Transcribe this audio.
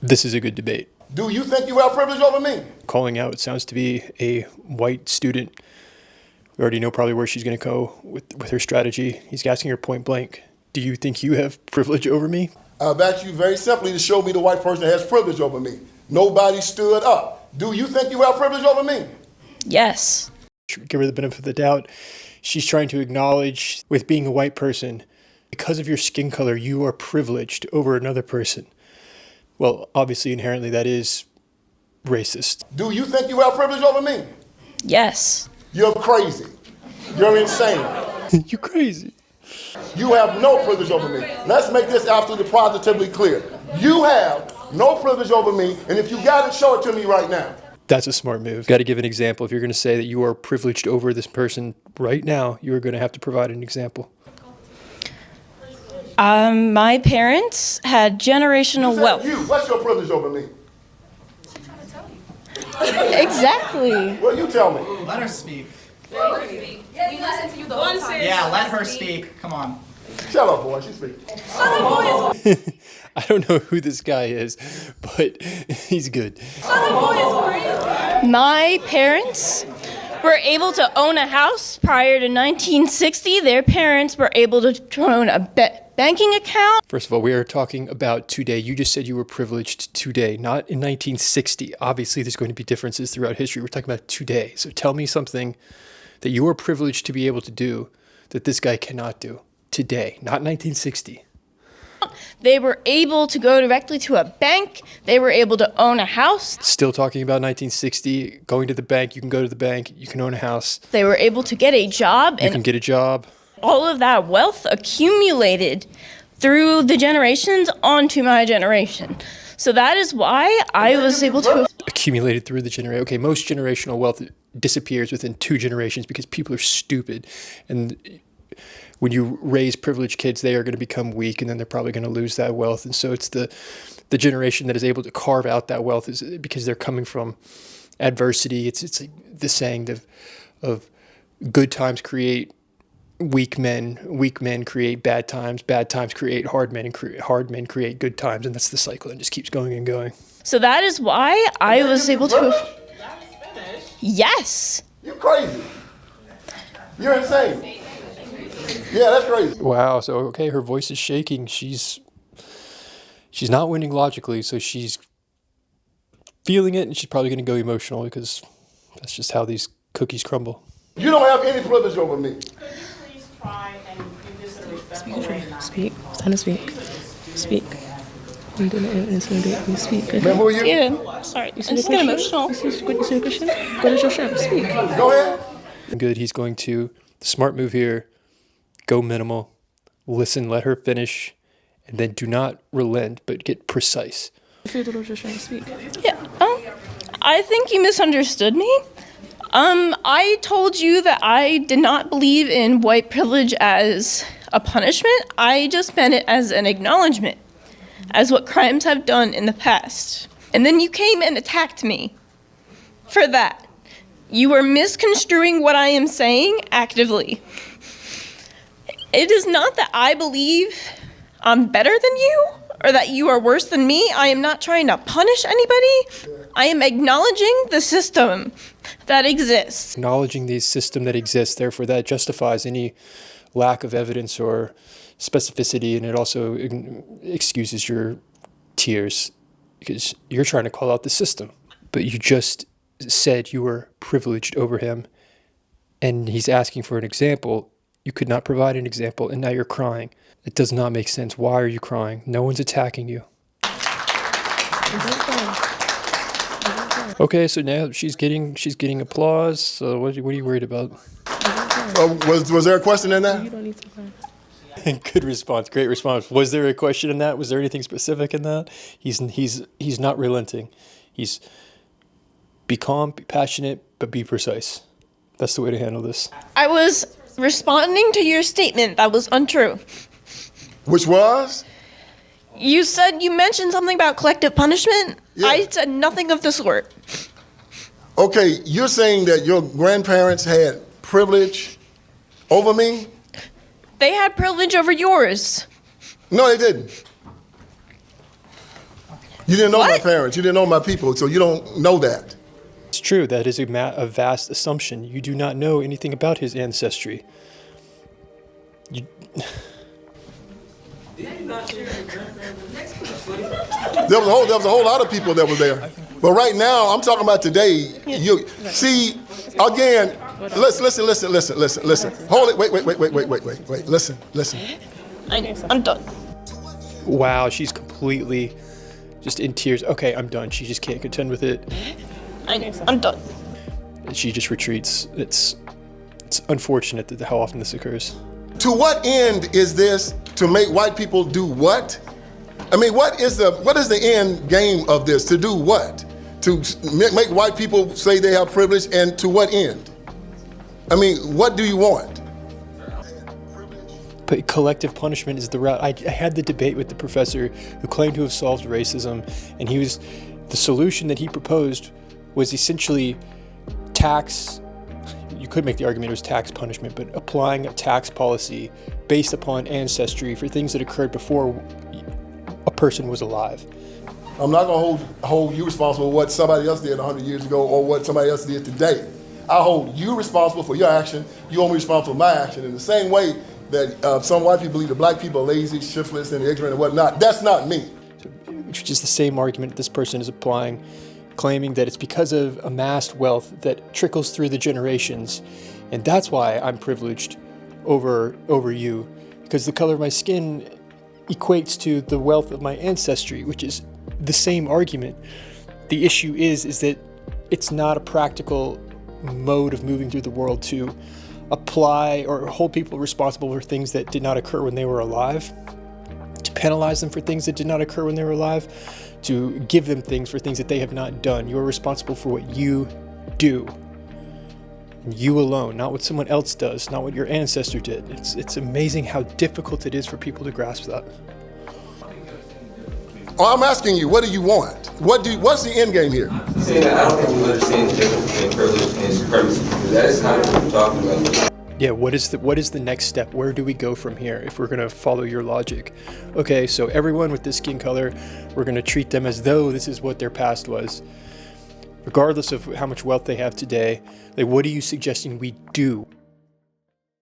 This is a good debate. Do you think you have privilege over me? Calling out sounds to be a white student. We already know probably where she's going to go with her strategy. He's asking her point blank, do you think you have privilege over me? I've asked you very simply to show me the white person that has privilege over me. Nobody stood up. Do you think you have privilege over me? Yes. Give her the benefit of the doubt. She's trying to acknowledge, with being a white person, because of your skin color, you are privileged over another person. Well, obviously, inherently, that is racist. Do you think you have privilege over me? Yes. You're crazy. You're insane. You're crazy. You have no privilege over me. Let's make this absolutely positively clear. You have no privilege over me, and if you got it, show it to me right now. That's a smart move. Got to give an example. If you're going to say that you are privileged over this person right now, you are going to have to provide an example. My parents had generational wealth. What's your privilege over me? Exactly. Well, you tell me. Let her speak. We listen to you the whole time. Yeah, let her speak. Come on. Shut up, boy. She's speaking. I don't know who this guy is, but he's good. My parents were able to own a house prior to 1960. Their parents were able to own a banking account. First of all, we are talking about today. You just said you were privileged today, not in 1960. Obviously, there's going to be differences throughout history. We're talking about today. So tell me something that you are privileged to be able to do that this guy cannot do today, not 1960. They were able to go directly to a bank. They were able to own a house. Still talking about 1960, going to the bank. You can go to the bank. You can own a house. They were able to get a job. You can get a job. All of that wealth accumulated through the generations onto my generation. So that is why I was able to... Accumulated through the generation. Okay, most generational wealth disappears within 2 generations because people are stupid. And when you raise privileged kids, they are going to become weak, and then they're probably going to lose that wealth. And so it's the generation that is able to carve out that wealth is because they're coming from adversity. It's like the saying of good times create weak men create bad times create hard men, and hard men create good times, and that's the cycle, and just keeps going and going. So that is why I was able to... Yes. You're crazy. You're insane. Yeah, that's crazy. Wow. So okay, her voice is shaking. She's not winning logically, so she's feeling it, and she's probably going to go emotional because that's just how these cookies crumble. You don't have any privilege over me. Please try and do this in a respectful way. Speak. It's time to speak. Speak. Speak. Man, who are you? Yeah. Sorry. I'm just getting emotional. You see the question? What is your shirt? Speak. Go ahead. Good. He's going to, the smart move here, go minimal, listen, let her finish, and then do not relent, but get precise. Speak. Yeah. I think you misunderstood me. I told you that I did not believe in white privilege as a punishment. I just meant it as an acknowledgement, as what crimes have done in the past. And then you came and attacked me for that. You were misconstruing what I am saying actively. It is not that I believe I'm better than you or that you are worse than me. I am not trying to punish anybody. I am acknowledging the system that exists. Acknowledging the system that exists, therefore that justifies any lack of evidence or specificity, and it also excuses your tears because you're trying to call out the system. But you just said you were privileged over him, and he's asking for an example. You could not provide an example, and now you're crying. It does not make sense. Why are you crying? No one's attacking you. Okay, so now she's getting applause. So what are you worried about? Was there a question in that? You don't need to cry. Good response. Great response. Was there a question in that? Was there anything specific in that? He's not relenting. He's be calm, be passionate, but be precise. That's the way to handle this. I was responding to your statement that was untrue. Which was? You mentioned something about collective punishment. Yeah. I said nothing of the sort. Okay, you're saying that your grandparents had privilege over me? They had privilege over yours. No, they didn't. You didn't know my What? parents. You didn't know my people, so you don't know that. It's true. That is a vast assumption. You do not know anything about his ancestry. You... There was a whole lot of people that were there. But right now, I'm talking about today. You see, again, listen. Hold it. Wait. Listen. I'm done. Wow, she's completely just in tears. Okay, I'm done. She just can't contend with it. I'm done. And she just retreats. It's unfortunate that how often this occurs. To what end is this? To make white people do what? I mean, what is the end game of this? To do what? To make white people say they have privilege, and to what end? I mean, what do you want? But collective punishment is the route. I had the debate with the professor who claimed to have solved racism, and the solution that he proposed was essentially tax. You could make the argument it was tax punishment, but applying a tax policy based upon ancestry for things that occurred before a person was alive. I'm not going to hold you responsible for what somebody else did 100 years ago or what somebody else did today. I hold you responsible for your action. You hold me responsible for my action. In the same way that some white people believe that black people are lazy, shiftless, and ignorant and whatnot. That's not me. Which is the same argument this person is applying, claiming that it's because of amassed wealth that trickles through the generations, and that's why I'm privileged over you, because the color of my skin equates to the wealth of my ancestry, which is the same argument. The issue is that it's not a practical mode of moving through the world to apply or hold people responsible for things that did not occur when they were alive, to penalize them for things that did not occur when they were alive, to give them things for things that they have not done. You are responsible for what you do. And you alone, not what someone else does, not what your ancestor did. It's amazing how difficult it is for people to grasp that. Oh, I'm asking you, what do you want? What's the end game here? Saying that I don't think we understand the difference between privilege and supremacy, because that is kind of what we're talking about. Yeah, what is the next step? Where do we go from here if we're going to follow your logic? Okay, so everyone with this skin color, we're going to treat them as though this is what their past was. Regardless of how much wealth they have today, like, what are you suggesting we do?